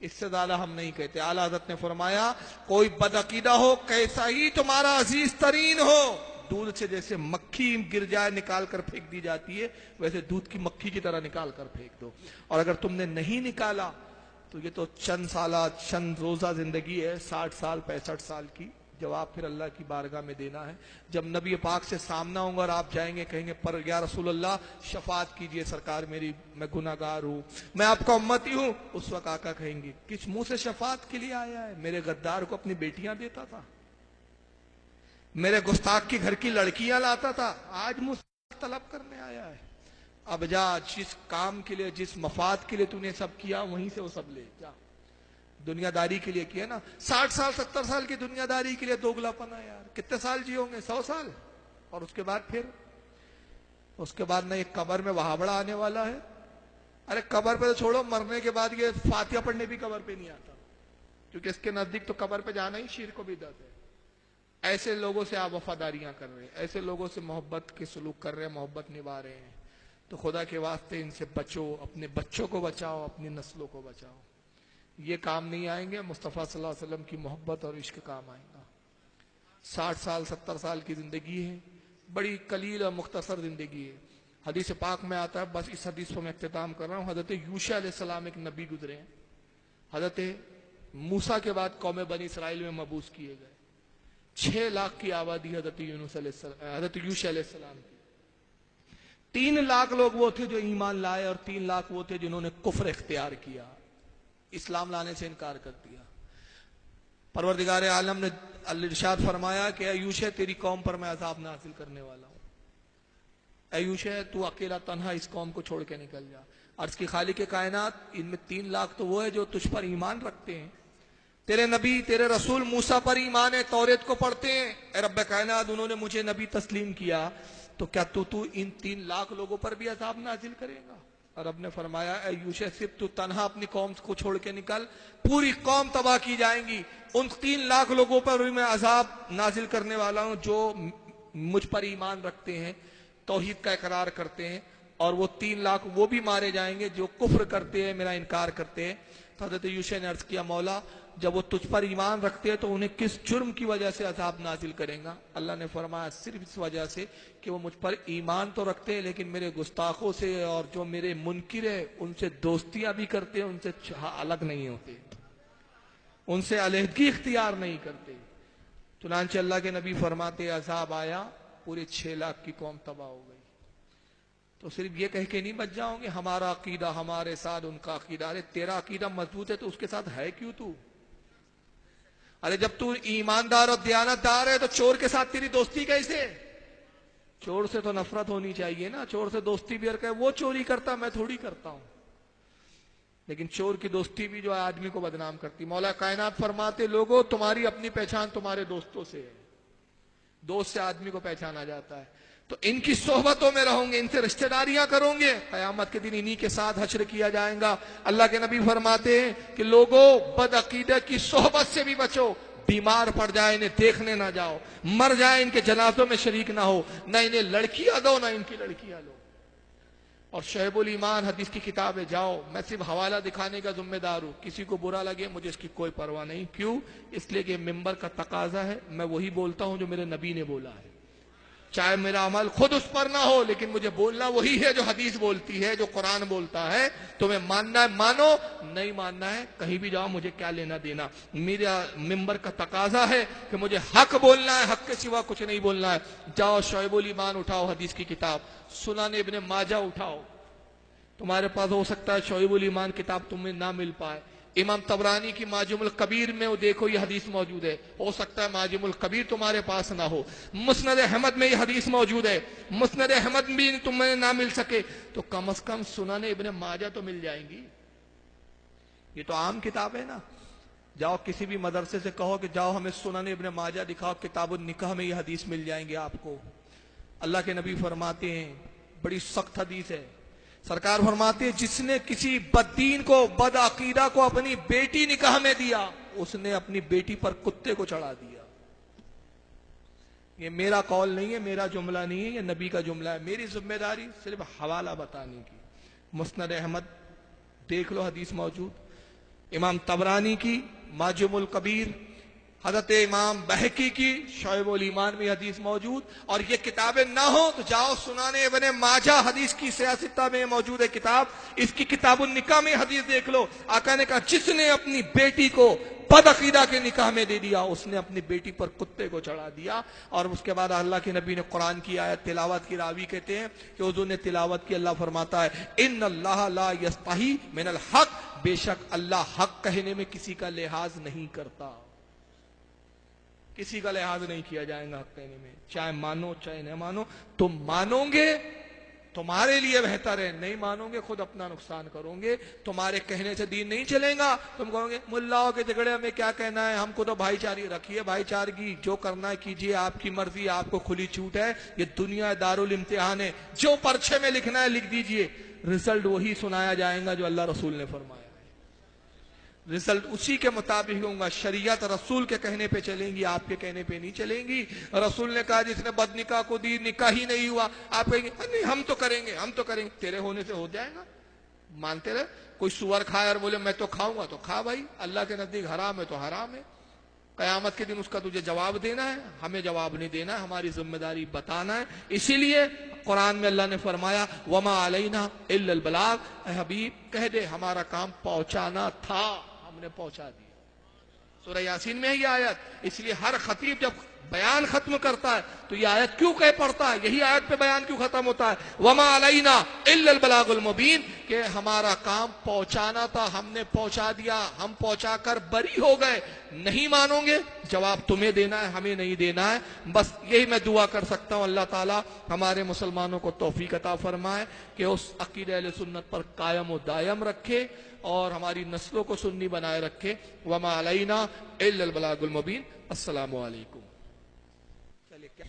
اس سے زیادہ ہم نہیں کہتے. اعلیٰ حضرت نے فرمایا کوئی بدعقیدہ ہو کیسا ہی تمہارا عزیز ترین ہو، دودھ سے جیسے مکھی گر جائے نکال کر پھینک دی جاتی ہے، ویسے دودھ کی مکھی کی طرح نکال کر پھینک دو. اور اگر تم نے نہیں نکالا تو یہ تو چند سالہ چند روزہ زندگی ہے، 60 سال 65 سال کی. جواب پھر اللہ کی بارگاہ میں دینا ہے. جب نبی پاک سے سامنا ہوں گا اور آپ جائیں گے کہیں گے پر یا رسول اللہ شفاعت کیجئے سرکار میری، میں گناہگار ہوں، میں آپ کا امتی ہوں. اس وقت آقا کہیں گے کس منہ سے شفاعت کے لیے آیا ہے؟ میرے غدار کو اپنی بیٹیاں دیتا تھا، میرے گستاخ کے گھر کی لڑکیاں لاتا تھا، آج مجھ سے طلب کرنے آیا ہے. اب جا، جس کام کے لیے جس مفاد کے لیے تو نے سب کیا وہیں سے وہ سب لے جا. دنیا داری کے لیے کیا نا، 60 سال 70 سال کی دنیا داری کے لیے دوگلا پنا یار. کتنے سال جیو گے؟ 100 سال. اور اس کے بعد پھر اس کے بعد نہ ایک قبر میں وہابڑا آنے والا ہے. ارے قبر پہ تو چھوڑو، مرنے کے بعد یہ فاتحہ پڑھنے بھی قبر پہ نہیں آتا، کیونکہ اس کے نزدیک تو قبر پہ جانا ہی شرک و بدعت ہے. ایسے لوگوں سے آپ وفاداریاں کر رہے ہیں، ایسے لوگوں سے محبت کے سلوک کر رہے ہیں، محبت نبھا رہے ہیں، تو خدا کے واسطے ان سے بچو، اپنے بچوں کو بچاؤ، اپنی نسلوں کو بچاؤ. یہ کام نہیں آئیں گے، مصطفیٰ صلی اللہ علیہ وسلم کی محبت اور عشق کام آئے گا. 60 سال 70 سال کی زندگی ہے، بڑی قلیل اور مختصر زندگی ہے. حدیث پاک میں آتا ہے، بس اس حدیث کو میں اختتام کر رہا ہوں. حضرت یوشع علیہ السلام ایک نبی گزرے ہیں، حضرت موسیٰ کے بعد قوم بنی اسرائیل میں مبعوث کیے گئے. 6 لاکھ کی آبادی حضرت یوشع علیہ السلام کی. 3 لاکھ لوگ وہ تھے جو ایمان لائے اور 3 لاکھ وہ تھے جنہوں نے کفر اختیار کیا، اسلام لانے سے انکار کر دیا. پروردگار عالم نے ارشاد فرمایا کہ اے یوشع تیری قوم پر میں عذاب نازل کرنے والا ہوں. اے یوشع تو اکیلا تنہا اس قوم کو چھوڑ کے نکل جا. عرض کی خالق کائنات، ان میں 3 لاکھ تو وہ ہے جو تجھ پر ایمان رکھتے ہیں، تیرے نبی تیرے رسول موسیٰ پر ایمان ہے، توریت کو پڑھتے ہیں. اے رب کائنات انہوں نے مجھے نبی تسلیم کیا، تو کیا تو ان 3 لاکھ لوگوں پر بھی عذاب نازل کرے گا؟ اور رب نے فرمایا اے یوشع صرف تو تنہا اپنی قوم کو چھوڑ کے نکل، پوری قوم تباہ کی جائیں گی. ان 3 لاکھ لوگوں پر بھی میں عذاب نازل کرنے والا ہوں جو مجھ پر ایمان رکھتے ہیں، توحید کا اقرار کرتے ہیں، اور وہ 3 لاکھ وہ بھی مارے جائیں گے جو کفر کرتے ہیں، میرا انکار کرتے ہیں. تو حضرت یوشع نے عرض کیا مولا جب وہ تجھ پر ایمان رکھتے ہیں تو انہیں کس جرم کی وجہ سے عذاب نازل کریں گا؟ اللہ نے فرمایا صرف اس وجہ سے کہ وہ مجھ پر ایمان تو رکھتے ہیں لیکن میرے گستاخوں سے اور جو میرے منکر ہیں ان سے دوستیاں بھی کرتے ہیں، ان سے الگ نہیں ہوتے، ان سے علیحدگی اختیار نہیں کرتے. چنانچہ اللہ کے نبی فرماتے عذاب آیا، پورے 6 لاکھ کی قوم تباہ ہو گئی. تو صرف یہ کہہ کے نہیں بچ جاؤں گے ہمارا عقیدہ ہمارے ساتھ ان کا عقیدہ. ارے تیرا عقیدہ مضبوط ہے تو اس کے ساتھ ہے کیوں تو؟ ارے جب تو ایماندار اور دیانتدار ہے تو چور کے ساتھ تیری دوستی کیسے؟ چور سے تو نفرت ہونی چاہیے نا، چور سے دوستی بھی کہ وہ چوری کرتا میں تھوڑی کرتا ہوں. لیکن چور کی دوستی بھی جو ہے آدمی کو بدنام کرتی. مولا کائنات فرماتے لوگوں تمہاری اپنی پہچان تمہارے دوستوں سے ہے، دوست سے آدمی کو پہچانا جاتا ہے. تو ان کی صحبتوں میں رہوں گے، ان سے رشتہ داریاں کروں گے، قیامت کے دن انہی کے ساتھ حشر کیا جائے گا. اللہ کے نبی فرماتے ہیں کہ لوگوں بد عقیدہ کی صحبت سے بھی بچو، بیمار پڑ جائے انہیں دیکھنے نہ جاؤ، مر جائے ان کے جنازوں میں شریک نہ ہو، نہ انہیں لڑکیاں دو نہ ان کی لڑکیاں لو. اور شعب الایمان حدیث کی کتاب ہے، جاؤ میں صرف حوالہ دکھانے کا ذمہ دار ہوں، کسی کو برا لگے مجھے اس کی کوئی پرواہ نہیں. کیوں؟ اس لیے کہ ممبر کا تقاضا ہے، میں وہی بولتا ہوں جو میرے نبی نے بولا ہے، چاہے میرا عمل خود اس پر نہ ہو لیکن مجھے بولنا وہی ہے جو حدیث بولتی ہے، جو قرآن بولتا ہے. تمہیں ماننا ہے مانو، نہیں ماننا ہے کہیں بھی جاؤ، مجھے کیا لینا دینا. میرا ممبر کا تقاضا ہے کہ مجھے حق بولنا ہے، حق کے سوا کچھ نہیں بولنا ہے. جاؤ شعب الایمان اٹھاؤ، حدیث کی کتاب سنن ابن ماجہ اٹھاؤ. تمہارے پاس ہو سکتا ہے شعب الایمان کتاب تمہیں نہ مل پائے، امام طبرانی کی معجم الکبیر میں وہ دیکھو یہ حدیث موجود ہے، ہو سکتا ہے معجم الکبیر تمہارے پاس نہ ہو. مسند احمد میں یہ حدیث موجود ہے، مسند احمد بھی تمہیں نہ مل سکے تو کم از کم سنن ابن ماجہ تو مل جائیں گی. یہ تو عام کتاب ہے نا. جاؤ کسی بھی مدرسے سے کہو کہ جاؤ ہمیں سنن ابن ماجہ دکھاؤ، کتاب النکاح میں یہ حدیث مل جائیں گے آپ کو. اللہ کے نبی فرماتے ہیں بڑی سخت حدیث ہے، سرکار فرماتے ہیں جس نے کسی بددین کو بد عقیدہ کو اپنی بیٹی نکاح میں دیا اس نے اپنی بیٹی پر کتے کو چڑھا دیا. یہ میرا قول نہیں ہے، میرا جملہ نہیں ہے، یہ نبی کا جملہ ہے. میری ذمہ داری صرف حوالہ بتانے کی. مسند احمد دیکھ لو حدیث موجود. امام طبرانی کی معجم الکبیر، حضرت امام بہقی کی شعب الایمان میں حدیث موجود، اور یہ کتابیں نہ ہوں تو جاؤ سنانے ابن ماجہ حدیث کی سیاستہ میں موجود ہے کتاب، اس کی کتاب النکاح میں حدیث دیکھ لو۔ آقا نے کہا جس نے اپنی بیٹی کو بدعقیدہ کے نکاح میں دے دیا اس نے اپنی بیٹی پر کتے کو چڑھا دیا۔ اور اس کے بعد اللہ کے نبی نے قرآن کی آیت تلاوت کی، راوی کہتے ہیں کہ حضور نے تلاوت کی، اللہ فرماتا ہے ان اللہ لا یستحی من الحق، بے شک اللہ حق کہنے میں کسی کا لحاظ نہیں کرتا، کسی کا لحاظ نہیں کیا جائے گا حق کہنے میں، چاہے مانو چاہے نہ مانو، تم مانو گے تمہارے لیے بہتر ہے، نہیں مانو گے خود اپنا نقصان کرو گے، تمہارے کہنے سے دین نہیں چلے گا، تم کہو گے ملاؤں کے جھگڑے ہمیں کیا کہنا ہے، ہم کو تو بھائی چارگی رکھیے، بھائی چارگی جو کرنا ہے کیجیے، آپ کی مرضی، آپ کو کھلی چھوٹ ہے، یہ دنیا دارالامتحان ہے، جو پرچے میں لکھنا ہے لکھ دیجئے، رزلٹ وہی سنایا جائے گا جو اللہ رسول نے فرمایا، رزلٹ اسی کے مطابق ہوگا، شریعت رسول کے کہنے پہ چلیں گی، آپ کے کہنے پہ نہیں چلیں گی۔ رسول نے کہا جس نے بد نکاح کو دی نکاح ہی نہیں ہوا، آپ کہیں گے نہیں ہم تو کریں گے، ہم تو کریں گے، تیرے ہونے سے ہو جائے گا، مانتے رہے۔ کوئی سور کھائے اور بولے میں تو کھاؤں گا، تو کھا بھائی، اللہ کے نزدیک حرام ہے تو حرام ہے، قیامت کے دن اس کا تجھے جواب دینا ہے، ہمیں جواب نہیں دینا ہے، ہماری ذمہ داری بتانا ہے۔ اسی لیے قرآن میں اللہ نے فرمایا وما علینا الا البلاغ، اے حبیب کہہ دے ہمارا کام پہنچانا تھا، ہم نے پہنچا دیا۔ سورہ یاسین میں ہے یہ آیت، اس لیے ہر خطیب جب بیان ختم کرتا ہے تو یہ آیت کیوں کہہ پڑھتا ہے، یہی آیت پہ بیان کیوں ختم ہوتا ہے، وما علینا الا البلاغ المبین، کہ ہمارا کام پہنچانا تھا، ہم نے پہنچا دیا، ہم پہنچا کر بری ہو گئے، نہیں مانو گے جواب تمہیں دینا ہے، ہمیں نہیں دینا ہے۔ بس یہی میں دعا کر سکتا ہوں، اللہ تعالیٰ ہمارے مسلمانوں کو توفیق عطا فرمائے کہ اس عقیدہ اہل سنت پر قائم و دائم رکھے اور ہماری نسلوں کو سنی بنائے رکھے۔ وما علینا الا البلاغ المبین۔ السلام علیکم۔ چلیے کیا